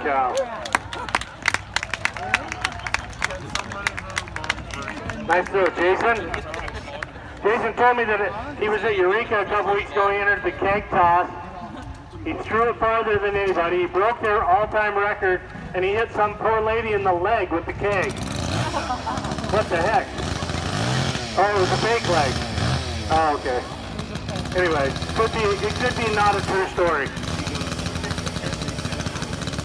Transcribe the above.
cow. Nice do it, Jason. Jason told me that he was at Eureka a couple weeks ago. He entered the keg toss. He threw it farther than anybody. He broke their all-time record, and he hit some poor lady in the leg with the keg. What the heck? Oh, it was a fake leg. Oh, okay. Anyway, it could be not a true story.